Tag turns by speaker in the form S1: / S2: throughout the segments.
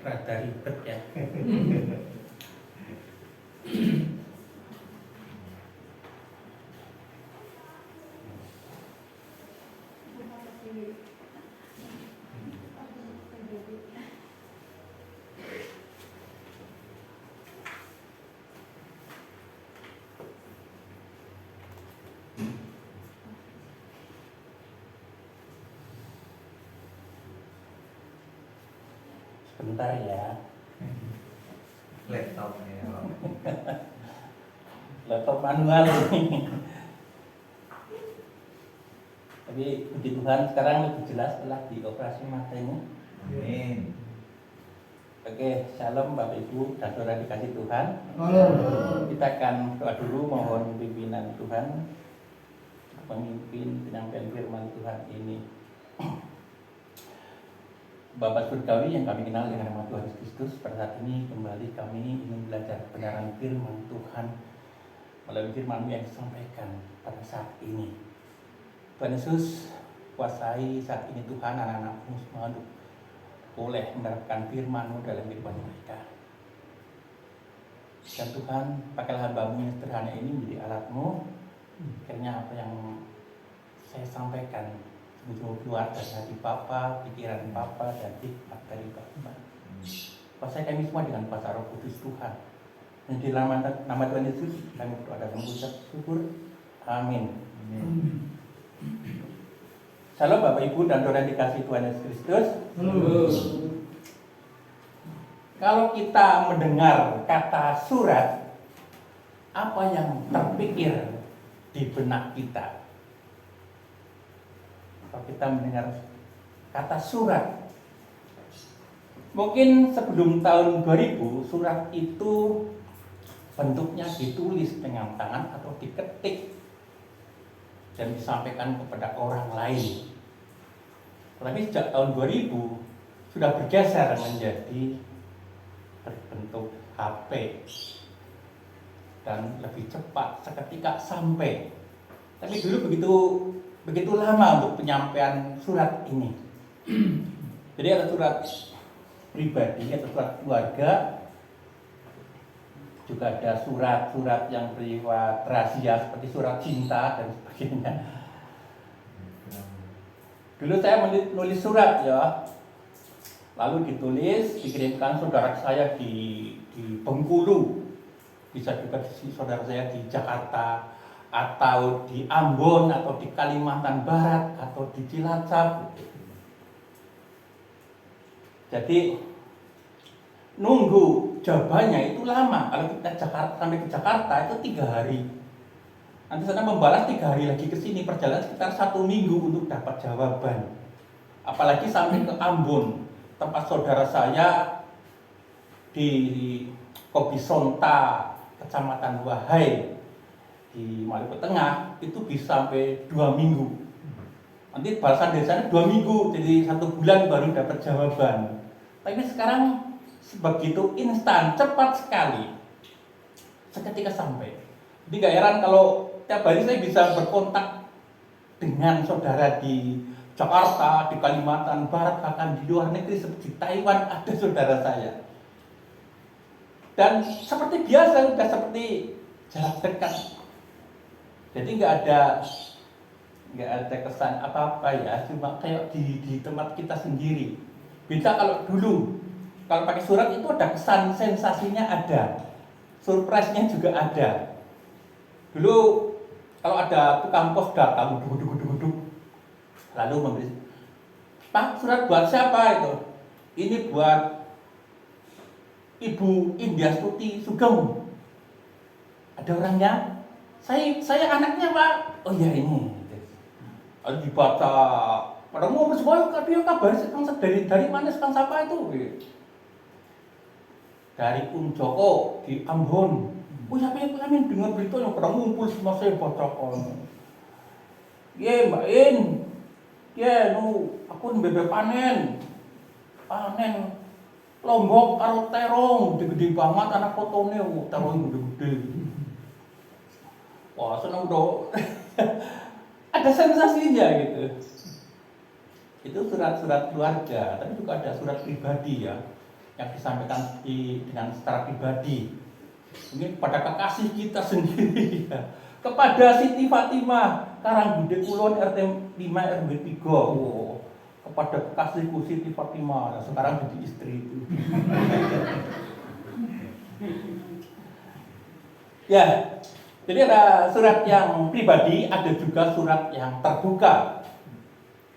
S1: Rada ribet ya. Sebentar ya.
S2: Laptopnya
S1: Laptop manual ini. Tapi puji Tuhan sekarang lebih jelas setelah dioperasi mata ini.
S2: Amin.
S1: Oke, shalom Bapak Ibu dan saudara dikasih Tuhan. Kita akan doa dulu mohon pimpinan Tuhan memimpin penyampaian firman Tuhan ini. Bapak Surgawi yang kami kenal dengan nama Tuhan Yesus Kristus, pada saat ini kembali kami ingin belajar kebenaran firman Tuhan melalui firman yang disampaikan pada saat ini. Tuhan Yesus kuasai saat ini Tuhan anak-anak-Mu semua boleh menerapkan firman-Mu dalam kehidupan mereka. Dan Tuhan, pakailah hamba-Mu yang sederhana ini menjadi alat-Mu. Akhirnya apa yang saya sampaikan sungguh keluar dari hati Bapa, pikiran Bapa, dan hikmat dari Bapa. Kuasai kami semua dengan kuasa Roh Kudus Tuhan. Dan di nama Tuhan Yesus kami berdoa dan mengucap syukur. Amin. Shalom Bapak Ibu dan saudara dikasih Tuhan Yesus Kristus. Kalau kita mendengar kata surat, apa yang terpikir di benak kita? Kalau kita mendengar kata surat, mungkin sebelum tahun 2000 surat itu bentuknya ditulis dengan tangan atau diketik dan disampaikan kepada orang lain. Tapi sejak tahun 2000 sudah bergeser menjadi berbentuk HP dan lebih cepat seketika sampai. Tapi dulu begitu lama untuk penyampaian surat ini. Jadi ada surat pribadi atau surat keluarga, juga ada surat-surat yang bersifat rahasia seperti surat cinta dan sebagainya. Dulu saya menulis surat ya, lalu ditulis dikirimkan saudara saya di Bengkulu, bisa juga saudara saya di Jakarta, atau di Ambon, atau di Kalimantan Barat, atau di Cilacap. Jadi nunggu jawabannya itu lama. Kalau kita sampai ke Jakarta itu 3 hari. Nanti sana membalas 3 hari lagi ke sini, perjalanan sekitar 1 minggu untuk dapat jawaban. Apalagi sampai ke Ambon, tempat saudara saya di Kobisonta, Kecamatan Wahai di Maluku Tengah, itu bisa sampai 2 minggu. Nanti balasan dari sana 2 minggu, jadi 1 bulan baru dapat jawaban. Tapi sekarang begitu instan, cepat sekali, seketika sampai. Jadi gak heran kalau tiap hari saya bisa berkontak dengan saudara di Jakarta, di Kalimantan Barat, bahkan di luar negeri seperti Taiwan ada saudara saya. Dan seperti biasa, sudah seperti jarak dekat. Jadi nggak ada kesan apa-apa ya, cuma kayak di tempat kita sendiri. Beda kalau dulu, kalau pakai surat itu ada kesan, sensasinya ada, surprise-nya juga ada. Dulu kalau ada tukang pos datang, duduk, lalu memberi, Pak, surat buat siapa itu? Ini buat Ibu Indiastuti Sugeng. Ada orangnya? Saya anaknya Pak. Oh iya ini. Lalu dibaca. Pada ngomong semua, dia kabar dari mana sekarang siapa itu? Dari Joko di Ambon. Oh siapa yang kami dengar beritanya pada ngumpul semua saya bacakan. Iya Mbak In. Ya, aku bebek panen lombok karo terong gede-gede banget anak fotone, terong gede-gede. Wah, seneng dong. Ada sensasinya gitu. Itu surat-surat keluarga, tapi juga ada surat pribadi ya, yang disampaikan dengan secara pribadi. Mungkin pada kekasih kita sendiri ya. Kepada Siti Fatimah, Karanggude Kulon RT 5 RW 3. Wow. Kepada kekasihku Siti Fatimah, sekarang jadi istri itu. Ya, jadi ada surat yang pribadi, ada juga surat yang terbuka.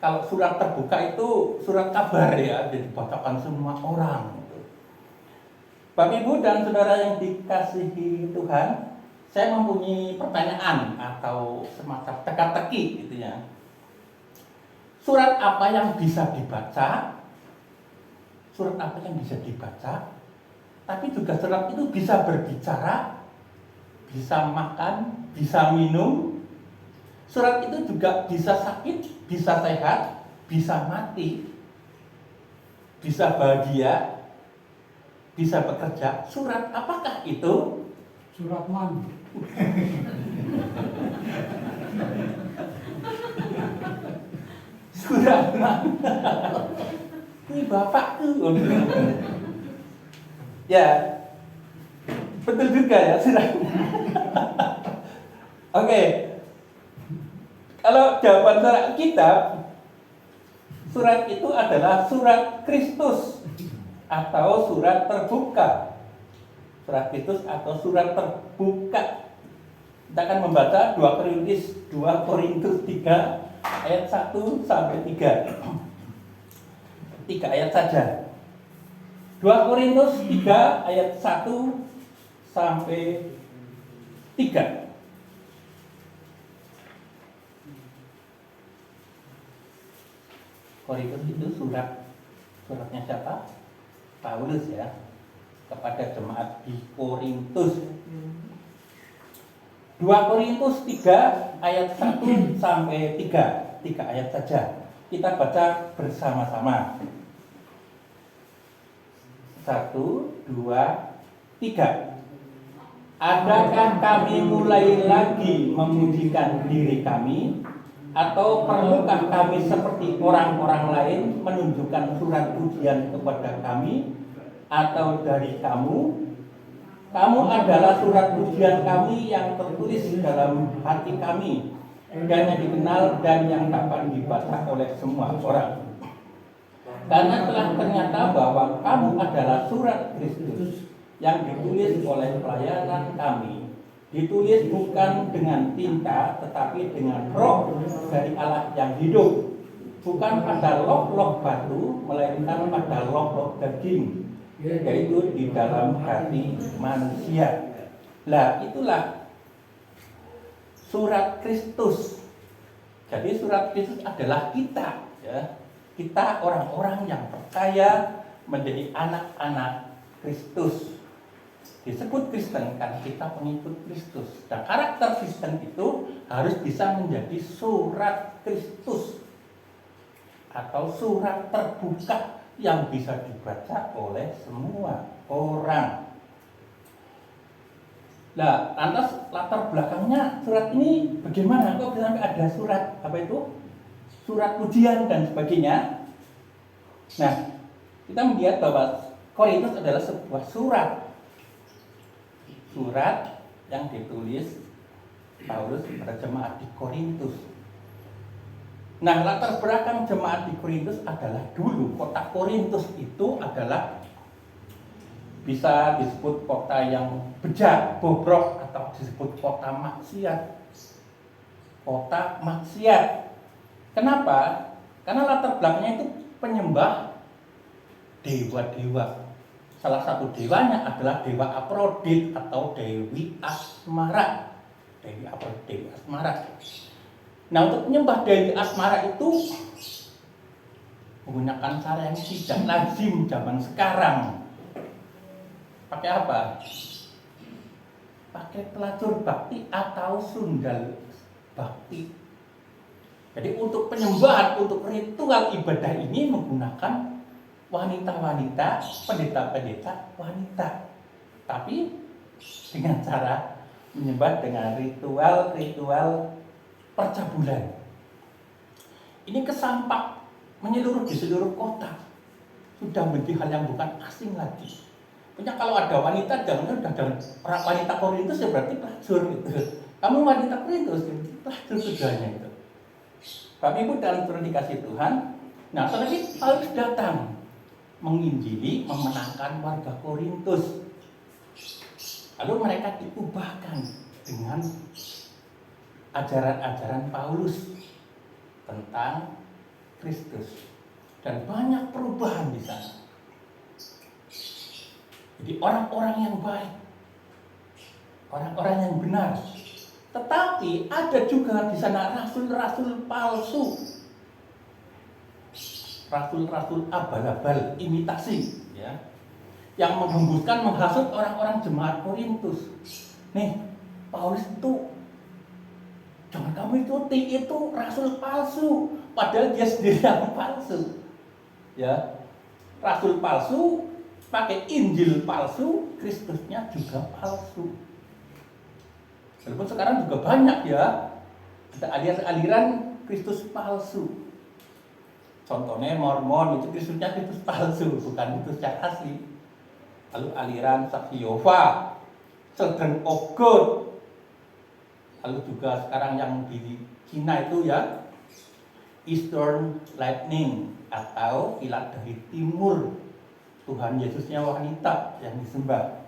S1: Kalau surat terbuka itu surat kabar ya, jadi dibacakan semua orang. Bapak Ibu dan saudara yang dikasihi Tuhan, saya mempunyai pertanyaan atau semacam teka-teki gitu ya. Surat apa yang bisa dibaca? Surat apa yang bisa dibaca? Tapi juga surat itu bisa berbicara, bisa makan, bisa minum. Surat itu juga bisa sakit, bisa sehat, bisa mati, bisa bahagia, bisa bekerja. Surat apakah itu?
S2: Surat man.
S1: Surat man. Ini bapak tuh. Ya, betul juga ya surat. Oke. Kalau jawaban surat kitab, surat itu adalah surat Kristus atau surat terbuka. Surat Kristus atau surat terbuka. Kita akan membaca 2 Korintus 3 ayat 1 sampai 3. 3 ayat saja. 2 Korintus 3 ayat 1 sampai 3. Korintus itu suratnya siapa? Paulus ya, kepada jemaat di Korintus. 2 Korintus 3 ayat 1 sampai 3. 3 ayat saja. Kita baca bersama-sama. 1, 2, 3. Adakah kami mulai lagi memujikan diri kami? Atau perlukah kami seperti orang-orang lain menunjukkan surat pujian kepada kami? Atau dari kamu? Kamu adalah surat pujian kami yang tertulis dalam hati kami, dan yang dikenal dan yang dapat dibaca oleh semua orang. Karena telah ternyata bahwa kamu adalah surat Kristus yang ditulis oleh pelayanan kami. Ditulis bukan dengan tinta, tetapi dengan roh dari Allah yang hidup. Bukan pada log-log batu, melainkan pada log-log daging, yaitu di dalam hati manusia. Lah, itulah surat Kristus. Jadi surat Kristus adalah kita, ya. Kita orang-orang yang percaya menjadi anak-anak Kristus. Disebut Kristen karena kita pengikut Kristus. Dan karakter Kristen itu harus bisa menjadi surat Kristus atau surat terbuka yang bisa dibaca oleh semua orang. Nah, lantas latar belakangnya surat ini bagaimana? Kok sampai ada surat apa itu? Surat pujian dan sebagainya. Nah, kita melihat bahwa Korintus adalah sebuah surat yang ditulis Paulus pada jemaat di Korintus. Nah, latar belakang jemaat di Korintus adalah dulu kota Korintus itu adalah bisa disebut kota yang bejat, bobrok, atau disebut kota maksiat. Kota maksiat. Kenapa? Karena latar belakangnya itu penyembah dewa-dewa. Salah satu dewanya adalah Dewa Afrodit atau Dewi Asmara. Dewi Afrodit, Dewi Asmara. Nah, untuk menyembah Dewi Asmara itu menggunakan cara yang tidak lazim zaman sekarang. Pakai apa? Pakai pelacur bakti atau sundal bakti. Jadi untuk penyembahan, untuk ritual ibadah ini menggunakan wanita-wanita, pendeta-pendeta wanita. Tapi dengan cara menyembah dengan ritual-ritual percabulan. Ini kesampak menyeluruh di seluruh kota. Sudah menjadi hal yang bukan asing lagi. Punya kalau ada wanita, jangan orang wanita Korintus ya berarti pelacur gitu. Kamu wanita Korintus, pelacur tujuannya itu. Bapak Ibu dalam surat dikasih Tuhan, nah tetapi Paulus datang menginjili, memenangkan warga Korintus. Lalu mereka diubahkan dengan ajaran-ajaran Paulus tentang Kristus. Dan banyak perubahan di sana. Jadi orang-orang yang baik, orang-orang yang benar. Tetapi ada juga di sana rasul-rasul palsu, rasul-rasul abal-abal, imitasi, ya, yang menghembuskan, menghasut orang-orang jemaat Korintus. Nih, Paulus itu, jangan kamu ikuti, itu rasul palsu, padahal dia sendiri yang palsu, ya, rasul palsu, pakai Injil palsu, Kristusnya juga palsu. Walaupun sekarang juga banyak ya, ada aliran-aliran Kristus palsu. Contohnya Mormon, itu Kristusnya Kristus palsu, bukan Kristus yang asli. Lalu aliran Saksi Yehova, Children of God. Lalu juga sekarang yang di Cina itu ya, Eastern Lightning atau kilat dari timur. Tuhan Yesusnya wanita yang disembah.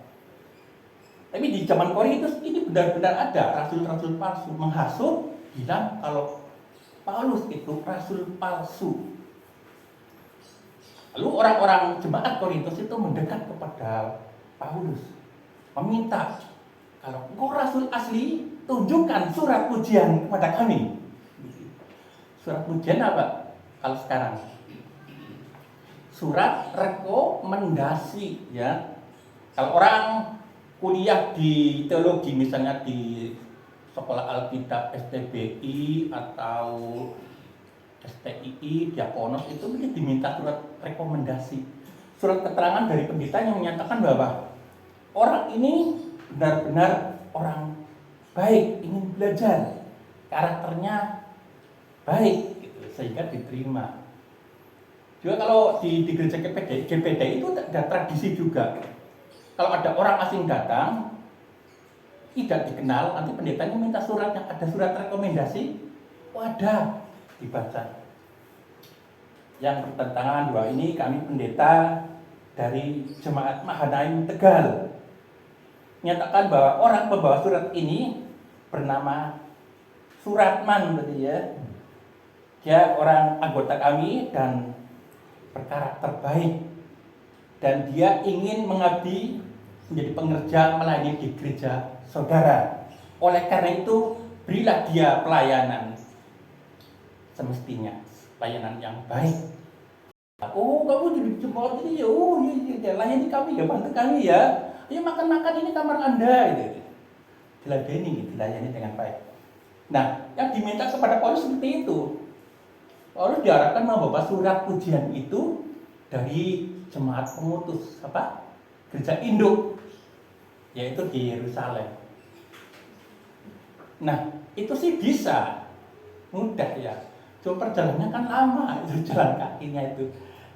S1: Tapi di zaman Korintus ini benar-benar ada rasul-rasul palsu menghasut, bilang kalau Paulus itu rasul palsu. Lalu orang-orang jemaat Korintus itu mendekat kepada Paulus, meminta, kalau engkau rasul asli, tunjukkan surat pujian kepada kami. Surat pujian apa? Kalau sekarang surat rekomendasi, ya. Kalau orang kuliah di teologi, misalnya di Sekolah Alkitab STBI atau STII, Diakonos, itu diminta surat rekomendasi, surat keterangan dari pendeta yang menyatakan bahwa orang ini benar-benar orang baik, ingin belajar, karakternya baik, gitu, sehingga diterima. Juga kalau di gereja GPD itu ada tradisi juga. Kalau ada orang asing datang, tidak dikenal, nanti pendetanya minta suratnya, ada surat rekomendasi, ada, dibaca. Yang bertentangan bahwa ini kami pendeta dari Jemaat Mahanaim Tegal. Nyatakan bahwa orang pembawa surat ini bernama Suratman tadi ya. Dia orang anggota kami dan berkarakter baik. Dan dia ingin mengabdi menjadi pengerja melayani di gereja saudara. Oleh karena itu, berilah dia pelayanan semestinya, pelayanan yang baik. Oh, kamu jadi jemaat ini ya, oh iya, layani kami ya, bantu kami ya. Ayo makan-makan, ini kamar Anda, gitu. Dilayani dengan baik. Nah, yang diminta kepada Paulus seperti itu. Paulus diharapkan membawa surat pujian itu dari jemaat pengutus, gereja induk, yaitu di Yerusalem. Nah, itu sih bisa, mudah ya. Cuma perjalanannya kan lama, itu jalan kakinya itu.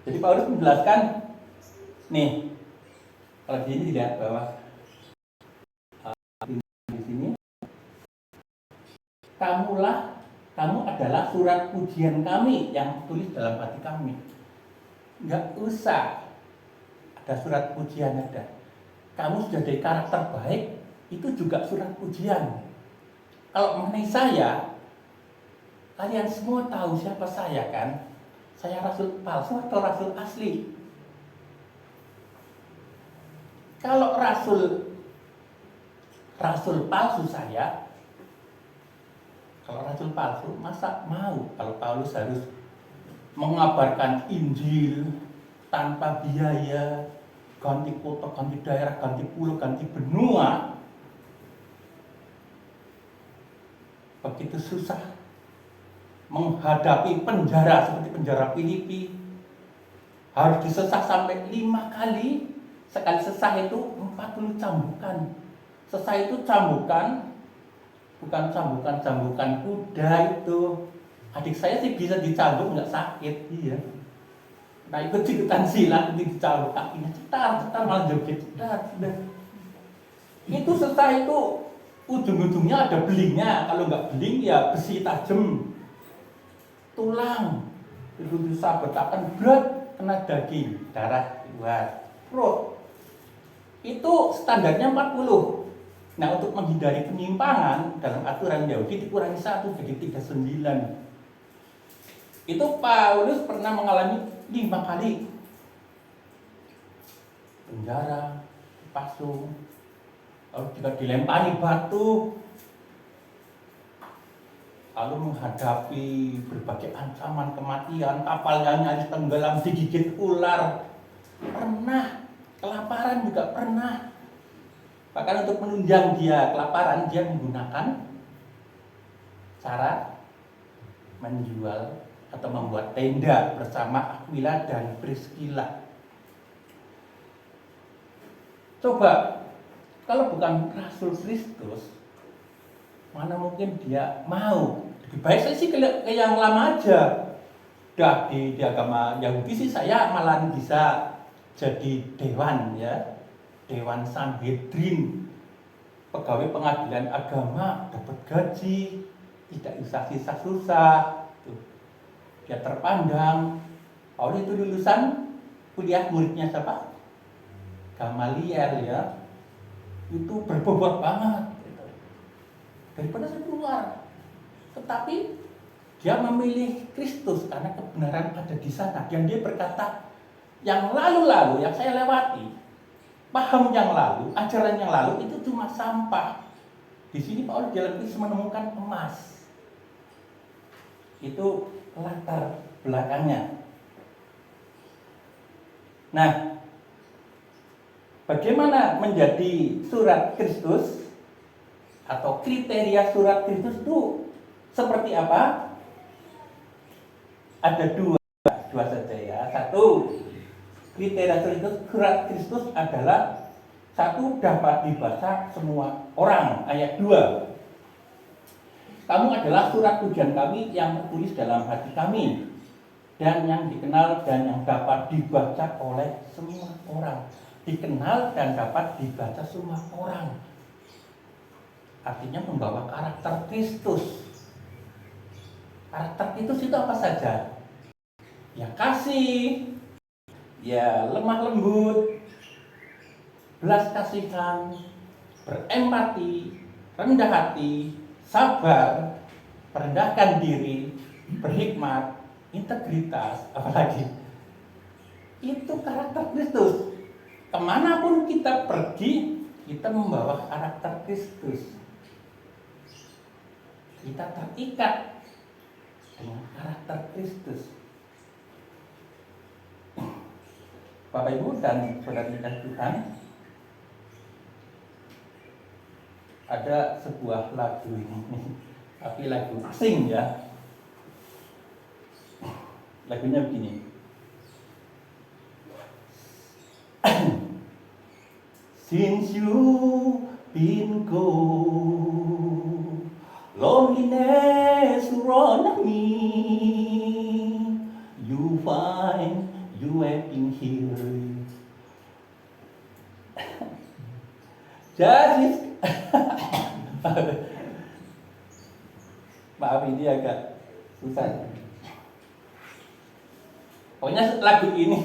S1: Jadi Paulus menjelaskan, nih, kalau di sini dilihat bahwa di sini, kamu adalah surat pujian kami yang tulis dalam hati kami. Nggak usah ada surat pujian ada. Kamu sudah dari karakter baik, itu juga surat pujian. Kalau mengenai saya, kalian semua tahu siapa saya kan? Saya rasul palsu atau rasul asli? Kalau rasul palsu saya, kalau rasul palsu, masa mau kalau Paulus harus mengabarkan Injil tanpa biaya, ganti kota, ganti daerah, ganti pulau, ganti benua, begitu susah. menghadapi penjara seperti penjara Filipi, harus disesah sampai 5 kali. Sekali sesah itu 40 cambukan. Sesah itu cambukan, bukan cambukan kuda itu. Adik saya sih bisa dicambuk nggak sakit, iya. Nah ikut ikutan silat dicambuk kakinya cetar malah joget cetar. Itu sesah itu ujung-ujungnya ada belingnya. Kalau nggak beling ya besi tajam, tulang itu disabetakan berat, kena daging, darah keluar, perut. Itu standarnya 40. Nah untuk menghindari penyimpangan dalam aturan Yahudi dikurangi 1 jadi 39. Itu Paulus pernah mengalami 5 kali penjara, dipasung, lalu juga dilempari batu, lalu menghadapi berbagai ancaman kematian, kapalnya nyaris tenggelam, digigit ular, pernah, kelaparan juga pernah. Bahkan untuk menunjang dia kelaparan, dia menggunakan cara menjual atau membuat tenda bersama Aquila dan Priscilla. Coba, kalau bukan Rasul Kristus, mana mungkin dia mau? Lebih baik saya sih ke yang lama aja. Dah di agama Yahudi sih saya malah bisa jadi dewan ya, Dewan Sanhedrin, pegawai pengadilan agama, dapat gaji, tidak usah susah-susah, dia terpandang. Paulus itu lulusan kuliah muridnya siapa? Gamaliel ya, itu berbobot banget gitu. Daripada saya keluar, tetapi dia memilih Kristus karena kebenaran ada di sana. Dan dia berkata, yang lalu-lalu yang saya lewati, paham yang lalu, ajaran yang lalu itu cuma sampah. Di sini Paulus dalam Kristus menemukan emas. Itu latar belakangnya. Nah, bagaimana menjadi surat Kristus atau kriteria surat Kristus itu seperti apa? Ada dua saja ya. Satu, kriteria surat Kristus adalah satu, dapat dibaca semua orang. Ayat 2. Kamu adalah surat pujian kami yang tertulis dalam hati kami dan yang dikenal dan yang dapat dibaca oleh semua orang. Dikenal dan dapat dibaca semua orang. Artinya membawa karakter Kristus. Karakter Kristus itu apa saja? Ya kasih, ya lemah lembut, belas kasihan, berempati, rendah hati, sabar, merendahkan diri, berhikmat, integritas, apalagi itu karakter Kristus. Kemanapun kita pergi, kita membawa karakter Kristus. Kita terikat dengan karakter Kristus. Bapak Ibu dan saudara Tuhan, ada sebuah lagu ini, tapi lagu asing ya. Lagunya begini. Since you been gone, loneliness surround me. You find you have been here. Just maaf ini agak susah. Pokoknya lagu ini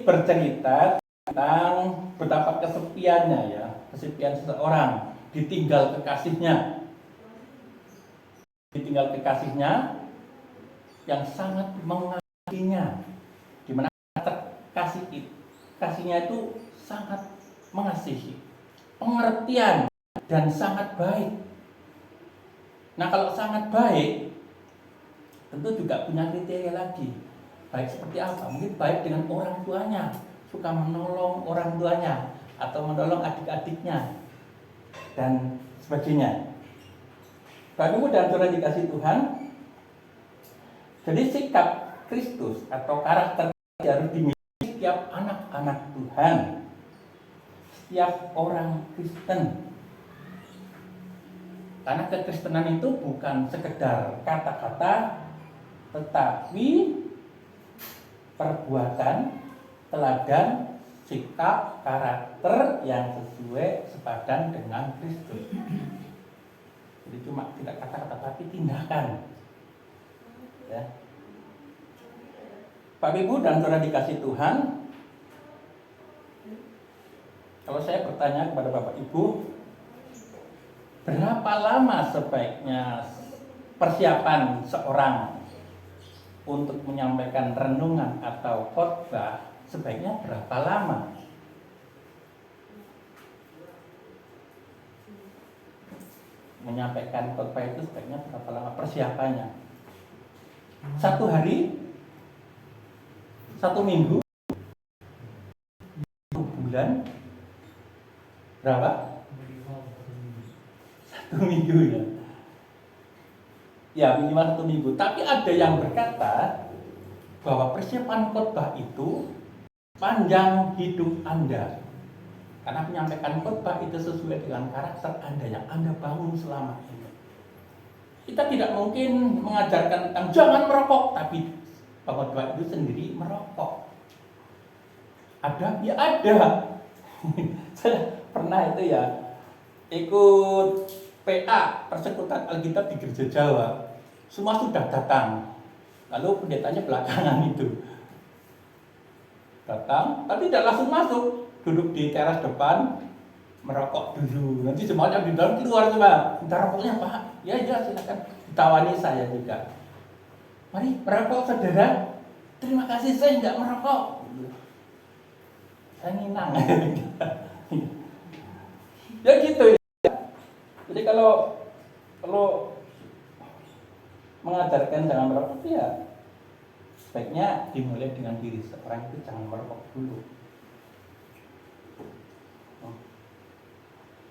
S1: bercerita tentang betapa kesepiannya ya, kesepian seseorang, ditinggal kekasihnya yang sangat mengasihinya, di mana kasihnya itu sangat mengasihi, pengertian dan sangat baik. Nah kalau sangat baik tentu juga punya kriteria lagi. Baik seperti apa? Mungkin baik dengan orang tuanya, suka menolong orang tuanya atau menolong adik-adiknya dan sebagainya. Bapak Ibu dan Saudara dikasih Tuhan, jadi sikap Kristus atau karakter harus dimiliki setiap anak-anak Tuhan, setiap orang Kristen. Karena kekristenan itu bukan sekedar kata-kata, tetapi perbuatan, teladan, sikap, karakter yang sesuai sepadan dengan Kristus. Jadi cuma tidak kata-kata tapi tindakan. Ya. Bapak Ibu dan Saudara dikasih Tuhan, kalau saya bertanya kepada Bapak Ibu, berapa lama sebaiknya persiapan seorang untuk menyampaikan renungan atau khotbah, sebaiknya berapa lama? Menyampaikan khotbah itu sebaiknya berapa lama persiapannya? 1 hari? 1 minggu? 1 bulan? Berapa? 1 minggu ya. Ya minimal 1 minggu. Tapi ada yang berkata bahwa persiapan khotbah itu panjang hidup Anda. Karena menyampaikan khotbah itu sesuai dengan karakter Anda yang Anda bangun selama ini. Kita tidak mungkin mengajarkan tentang jangan merokok, tapi khotbah itu sendiri merokok. Ada? Ya ada. Saya pernah itu ya ikut PA, Persekutuan Alkitab di Gereja Jawa. Semua sudah datang. Lalu pendetanya belakangan itu. Datang, tapi tidak langsung masuk. Duduk di teras depan, merokok dulu. Nanti semuanya di dalam keluar semua. Minta rokoknya Pak? Ya silakan. Ditawani saya juga. Mari merokok saudara. Terima kasih saya tidak merokok. Saya nginang. Ya gitu ya. Jadi kalau mengajarkan jangan merokok ya sebaiknya dimulai dengan diri seorang itu jangan merokok dulu.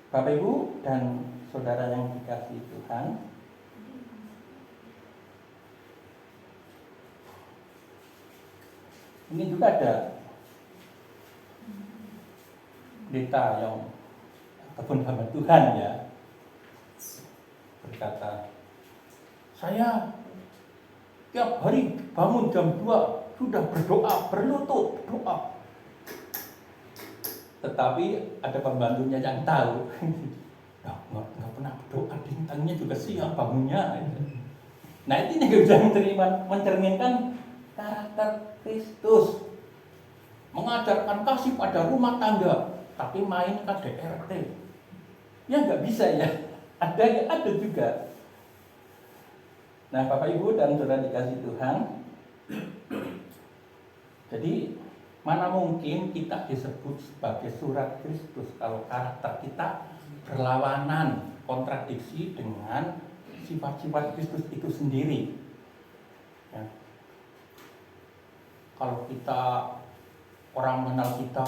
S1: Bapak Ibu dan Saudara yang dikasihi Tuhan, ini juga ada pendeta yang ataupun hamba Tuhan ya berkata, saya tiap hari bangun jam 2 sudah berdoa, berlutut berdoa. Tetapi ada pembantunya yang tahu, nggak pernah berdoa, bintangnya juga siang bangunnya. Nah ini juga bisa mencerminkan karakter Kristus, mengajarkan kasih pada rumah tangga, tapi main KDRT. Ya nggak bisa ya, ada juga. Nah Bapak Ibu dan Saudara dikasih Tuhan, jadi mana mungkin kita disebut sebagai surat Kristus kalau karakter kita berlawanan, kontradiksi dengan sifat-sifat Kristus itu sendiri. Ya. Kalau kita orang mengenal kita,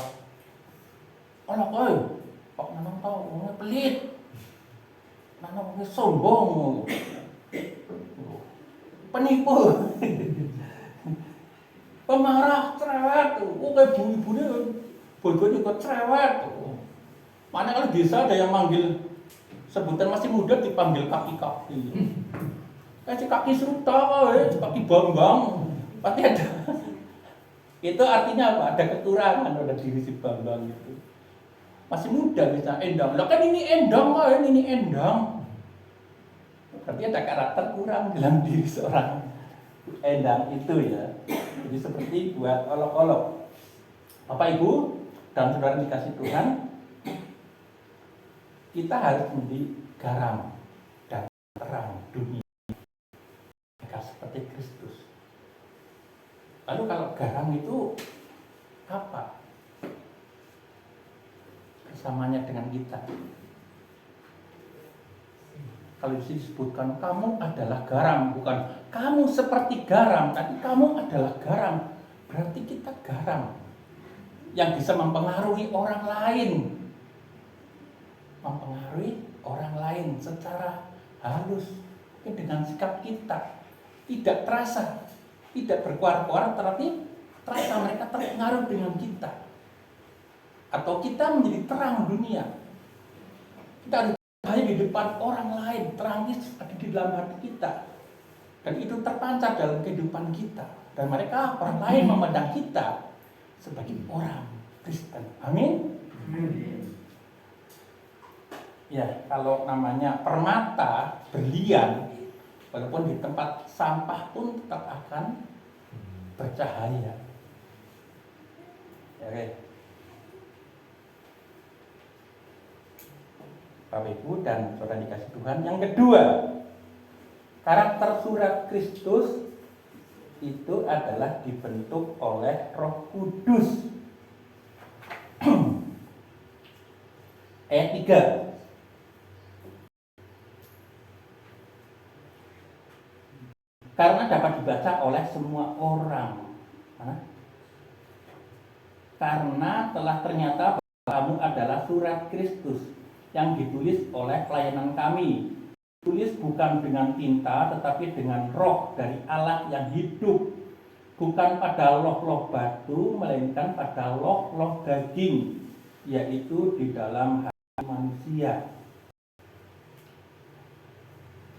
S1: Pak Nanang tahu orangnya pelit, Nanang orangnya sombong, penipu, pemarah, cerewet, kayak ibu-ibunya bodoh juga cerewet. Mana kalau desa ada yang manggil sebutan masih muda dipanggil kaki-kaki. Si kaki Sruta, kaki Bambang, pasti ada. Itu artinya apa? Ada kekurangan pada diri si Bambang itu. Masih muda bisa endang. Lah kan ini endang, ini endang. Berarti ada karakter kurang dalam diri seorang endang itu ya. Jadi seperti buat olok-olok. Bapak Ibu dan Saudara dikasih Tuhan, kita harus menjadi garam dan terang dunia, seperti Kristus. Lalu kalau garam itu apa kesamanya dengan kita? Kalau di sini disebutkan kamu adalah garam, bukan kamu seperti garam, tapi kamu adalah garam. Berarti kita garam yang bisa mempengaruhi orang lain. Mempengaruhi orang lain secara halus, dengan sikap kita. Tidak terasa, tidak berkuar-kuar, tetapi terasa mereka terpengaruh dengan kita. Atau kita menjadi terang dunia. Kita ada cahaya di depan orang lain, terang itu ada di dalam hati kita. Dan itu terpancar dalam kehidupan kita. Dan mereka, orang lain memandang kita sebagai orang Kristen. Amin. Ya, kalau namanya permata, berlian, walaupun di tempat sampah pun tetap akan bercahaya. Ya, oke. Bapak Ibu dan saudara dikasih Tuhan. Yang kedua, karakter surat Kristus itu adalah dibentuk oleh Roh Kudus. Ayat 3. Karena dapat dibaca oleh semua orang. Karena telah ternyata bahwa kamu adalah surat Kristus yang ditulis oleh pelayanan kami. Ditulis bukan dengan tinta tetapi dengan roh dari Allah yang hidup. Bukan pada loh-loh batu melainkan pada loh-loh daging, yaitu di dalam hati manusia.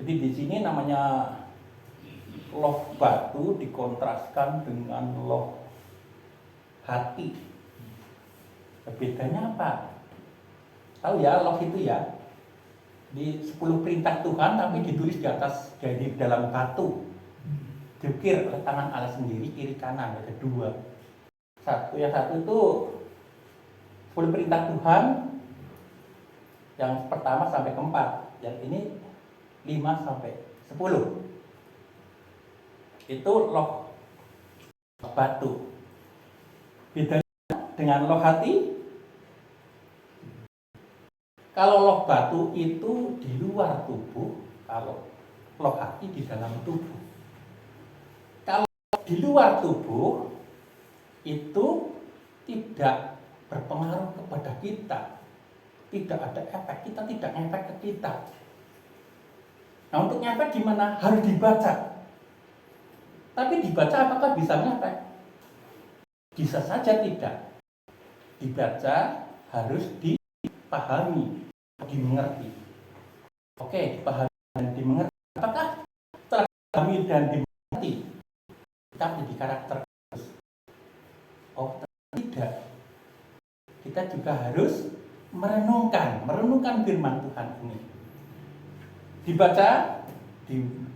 S1: Jadi di sini namanya loh batu dikontraskan dengan loh hati. Bedanya apa? Tahu ya, loh itu ya di 10 perintah Tuhan tapi ditulis di atas dari dalam batu. Diukir oleh tangan Allah sendiri kiri kanan, ada 2. Yang satu itu 10 perintah Tuhan yang pertama sampai keempat, yang ini 5 sampai 10. Itu loh batu. Bedanya dengan loh hati. Kalau loh batu itu di luar tubuh, kalau loh hati di dalam tubuh. Kalau di luar tubuh itu tidak berpengaruh kepada kita, tidak ada efek, kita tidak efek ke kita. Nah, untuk efek gimana? Harus dibaca. Tapi dibaca apakah bisa ngefek? Bisa saja tidak. Dibaca harus dipahami, dimengerti. Oke, dipahami dan dimengerti. Apakah setelah dipahami dan dimengerti kita menjadi karakter Kristus? Oh, tidak. Kita juga harus merenungkan firman Tuhan ini. Dibaca,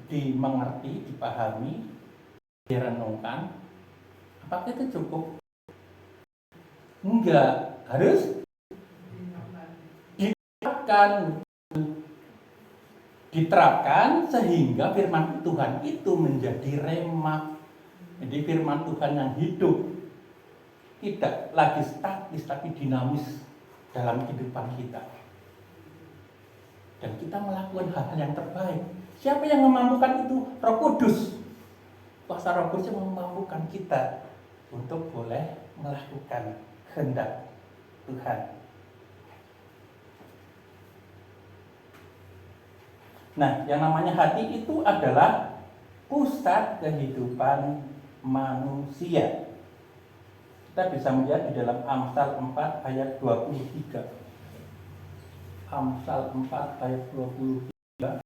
S1: dimengerti, dipahami, direnungkan. Apakah itu cukup? Enggak, harus diterapkan sehingga firman Tuhan itu menjadi rema. Jadi firman Tuhan yang hidup, tidak lagi statis tapi dinamis dalam kehidupan kita. Dan kita melakukan hal-hal yang terbaik. Siapa yang memampukan itu? Roh Kudus. Kuasa Roh Kudus yang memampukan kita untuk boleh melakukan kehendak Tuhan. Nah, yang namanya hati itu adalah pusat kehidupan manusia. Kita bisa melihat di dalam Amsal 4 ayat 23. Amsal 4 ayat 23.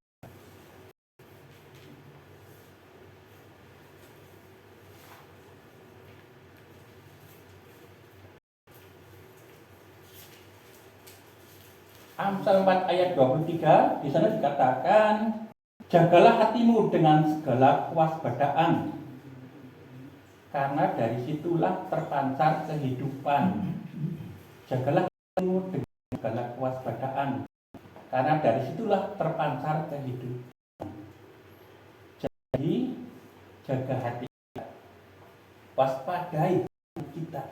S1: Amsal 4 ayat 23, di sana dikatakan, jagalah hatimu dengan segala kewaspadaan, karena dari situlah terpancar kehidupan. Jagalah hatimu dengan segala kewaspadaan, karena dari situlah terpancar kehidupan. Jadi, jaga hati kita, waspadai kita.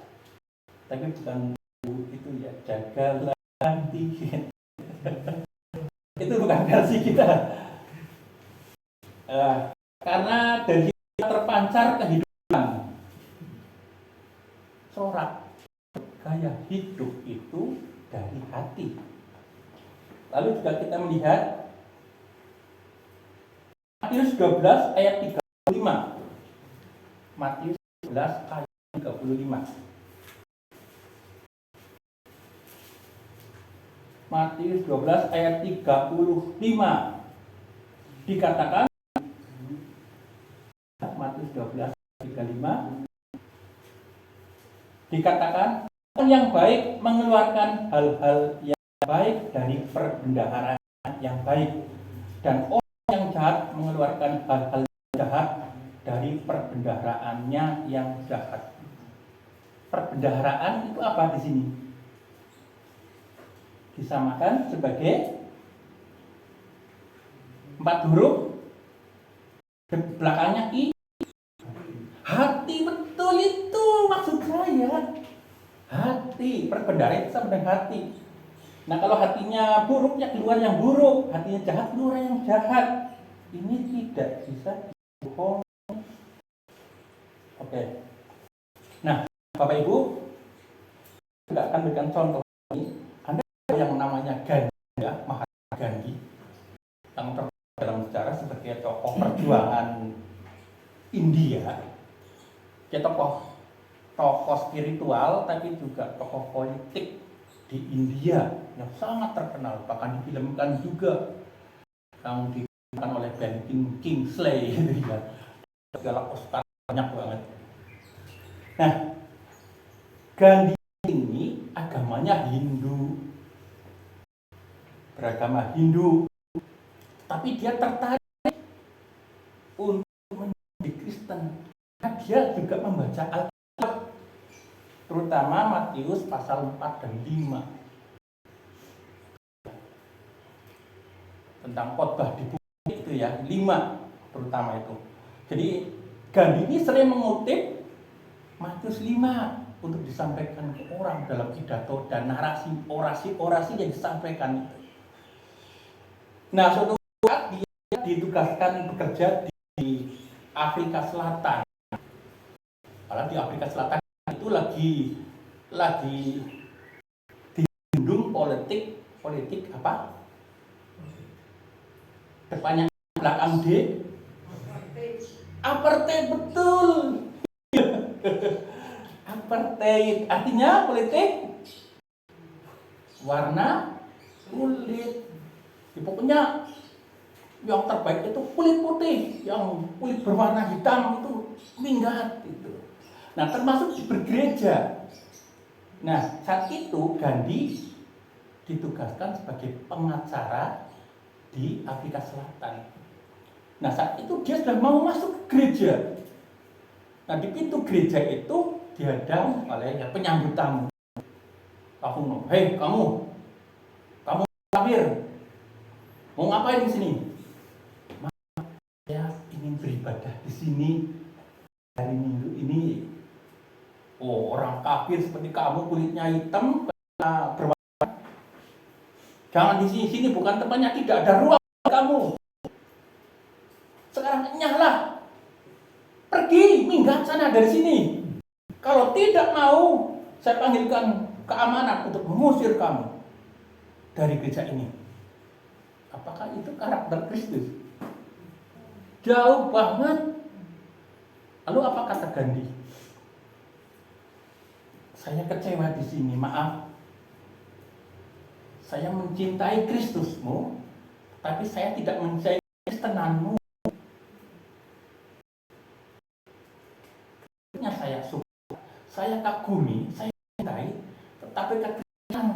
S1: Tapi bukan itu ya, jagalah hati. Itu bukan versi kita. Karena dari kita terpancar kehidupan. Sorak gaya hidup itu dari hati. Lalu juga kita melihat Matius 12 ayat 35. Matius 12 ayat 35. Matius 12 ayat 35. Dikatakan Matius 12 ayat 35 dikatakan orang yang baik mengeluarkan hal-hal yang baik dari perbendaharaan yang baik, dan orang yang jahat mengeluarkan hal-hal jahat dari perbendaharaannya yang jahat. Perbendaharaan itu apa di sini? Disamakan sebagai 4 huruf, belakangnya i. Hati, betul itu maksud saya. Hati, perbendaharaan itu sama dengan hati. Nah, kalau hatinya buruk, ya keluar yang buruk. Hatinya jahat, keluar yang jahat. Ini tidak bisa dibohong. Oke. Nah, Bapak Ibu, tidak akan berikan contoh ini. Anda yang namanya Gandhi, ya, Mahatma Gandhi, yang terkenal dalam sejarah sebagai tokoh perjuangan India. Dia tokoh spiritual, tapi juga tokoh politik di India yang sangat terkenal, bahkan difilmkan juga, yang difilmkan oleh Ben Kingsley gitu ya. Segala Oscar banyak banget. Nah, Gandhi ini agamanya Hindu, beragama Hindu, tapi dia tertarik untuk menjadi Kristen. Nah, dia juga membaca Alkitab, terutama Matius pasal 4 dan 5 tentang khotbah di bukit itu ya, 5 terutama itu. Jadi Gandhi ini sering mengutip Matius 5 untuk disampaikan ke orang dalam pidato dan narasi orasi yang disampaikan itu. Nah, suatu saat dia ditugaskan bekerja di Afrika Selatan. Karena di Afrika Selatan itu lagi disinggung politik apa? Depannya belakang D. Apartheid, betul. Apartheid artinya politik warna kulit. Ya, pokoknya yang terbaik itu kulit putih, yang kulit berwarna hitam itu minggat itu. Nah, termasuk bergereja. Nah, saat itu Gandhi ditugaskan sebagai pengacara di Afrika Selatan. Nah, saat itu dia sudah mau masuk ke gereja. Nah, di pintu gereja itu dihadang oleh penyambut tamu. Hei kamu kafir, mau ngapain di sini? Saya ingin beribadah di sini hari Minggu ini. Oh, orang kafir seperti kamu, kulitnya hitam, berwarna. Jangan di sini, bukan tempatnya, tidak ada ruang kamu. Sekarang nyala, pergi, minggat sana dari sini. Kalau tidak mau, saya panggilkan keamanan untuk mengusir kamu dari gereja ini. Apakah itu karakter Kristus? Jauh banget. Lalu apa kata Gandhi? Saya kecewa di sini, maaf. Saya mencintai Kristusmu, tapi saya tidak mencintai Kristenanmu. Saya suka, saya kagumi, saya cintai, tetapi Kristen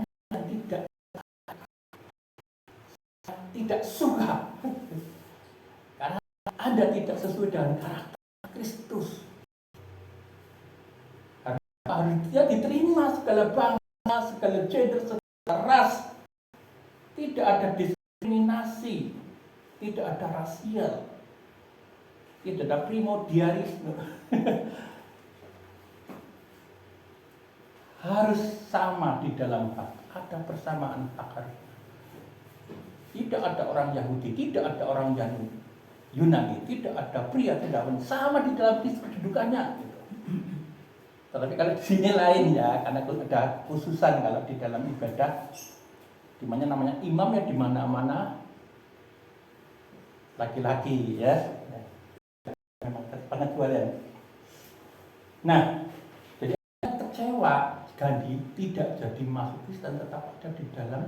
S1: tidak suka. Karena Anda tidak sesuai dengan karakter Kristus. Karena harus dia diterima segala bangsa, segala gender, segala ras. Tidak ada diskriminasi, tidak ada rasial, tidak ada primordialisme. Harus sama di dalam hak, ada persamaan hak harga. Tidak ada orang Yahudi, tidak ada orang Yunani, tidak ada pria, tidak wanita, sama di dalam kedudukannya. Gitu. Tetapi kalau di sini lain ya, karena ada khususan kalau di dalam ibadah, dimana namanya imam ya di mana-mana laki-laki ya. Memang pengecualian. Nah, jadi kecewa Gandhi tidak jadi masuk Kristen, tetap ada di dalam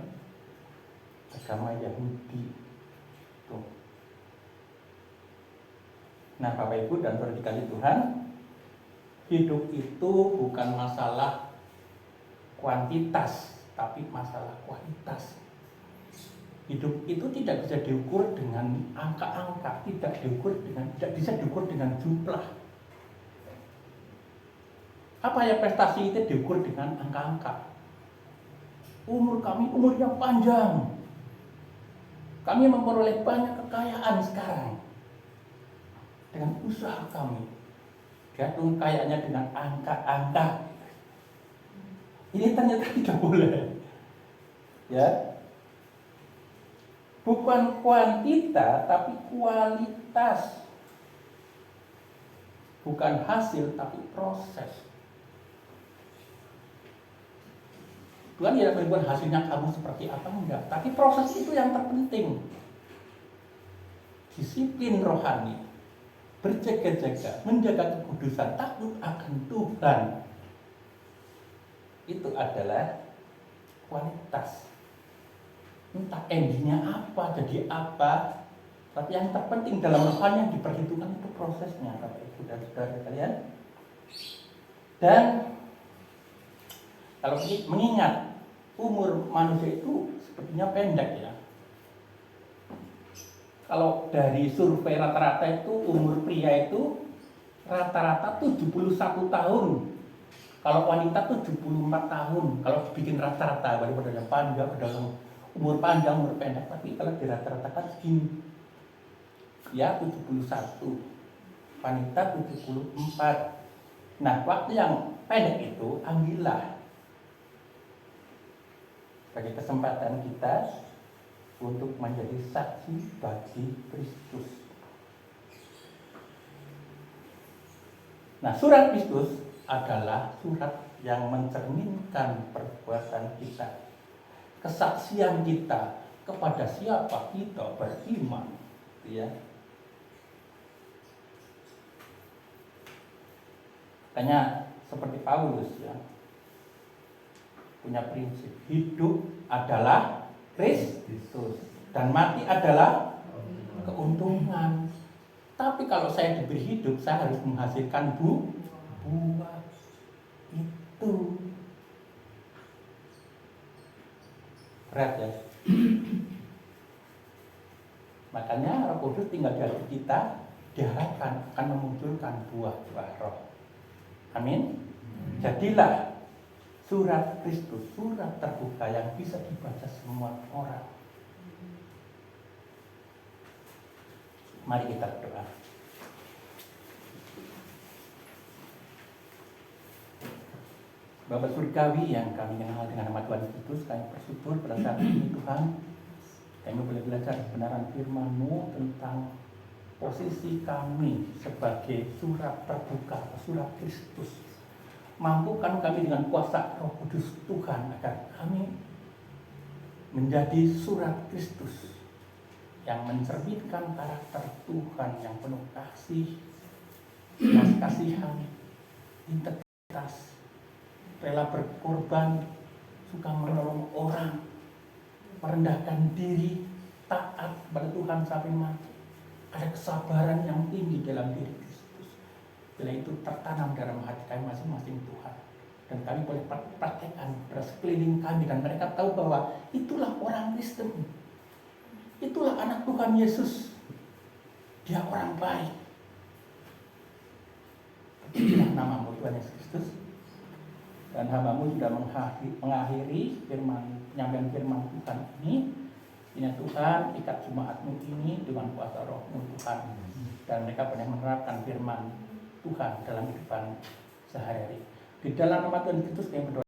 S1: agama Yahudi. Tuh. Nah, Bapak Ibu dan saudara dikasihi Tuhan, hidup itu bukan masalah kuantitas, tapi masalah kualitas. Hidup itu tidak bisa diukur dengan angka-angka, tidak bisa diukur dengan jumlah. Apa ya prestasi itu diukur dengan angka-angka? Umur kami umur yang panjang. Kami memperoleh banyak kekayaan sekarang dengan usaha kami. Gantung kayaknya dengan angka-angka. Ini ternyata tidak boleh. Ya. Bukan kuantita tapi kualitas. Bukan hasil tapi proses. Tuhan tidak berikan hasilnya kamu seperti apa enggak, tapi proses itu yang terpenting. Disiplin rohani, berjaga-jaga, menjaga kekudusan, takut akan Tuhan. Itu adalah kualitas. Entah endingnya apa, jadi apa, tapi yang terpenting dalam rohani yang diperhitungkan itu prosesnya, Bapak Ibu dan saudara kalian. Dan kalau mengingat umur manusia itu sepertinya pendek ya. Kalau dari survei rata-rata itu umur pria itu rata-rata 71 tahun. Kalau wanita 74 tahun. Kalau bikin rata-rata, walaupun ada yang panjang, ada yang umur panjang, umur pendek, tapi kalau di rata-ratakan segini. Ya 71. Wanita 74. Nah, waktu yang pendek itu ambillah sebagai kesempatan kita untuk menjadi saksi bagi Kristus. Nah, surat Kristus adalah surat yang mencerminkan perbuatan kita, kesaksian kita kepada siapa kita beriman, ya. Makanya seperti Paulus ya, punya prinsip hidup adalah Kristus dan mati adalah keuntungan. Tapi kalau saya diberi hidup, saya harus menghasilkan buah. Itu berat ya. Makanya Roh Kudus tinggal di hati kita, diharapkan akan memunculkan buah-buah roh. Amin. Jadilah surat Kristus, surat terbuka yang bisa dibaca semua orang. Mari kita berdoa. Bapa surgawi yang kami kenal dengan nama Tuhan Yesus, kami bersyukur pada saat ini Tuhan, kami boleh belajar kebenaran firman-Mu tentang posisi kami sebagai surat terbuka, surat Kristus. Mampukan kami dengan kuasa Roh Kudus Tuhan agar kami menjadi surat Kristus yang mencerminkan karakter Tuhan yang penuh kasih, belas kasihan, integritas, rela berkorban, suka menolong orang, merendahkan diri, taat kepada Tuhan sampai mati. Ada kesabaran yang tinggi dalam diri Kristus. Bila itu tertanam dalam hati kami masing-masing Tuhan. Dan kami boleh praktekkan pada sekeliling kami. Dan mereka tahu bahwa itulah orang Kristen. Itulah anak Tuhan Yesus. Dia orang baik. Itulah nama-Mu Tuhan Yesus Kristus. Dan hamba-Mu sudah mengakhiri penyampaian firman Tuhan ini. Ini Tuhan, ikat jemaat-Mu ini dengan kuasa Roh-Mu Tuhan. Dan mereka boleh menerapkan firman Tuhan dalam kehidupan sehari-hari. Di dalam nama Tuhan Kristus kami berdoa.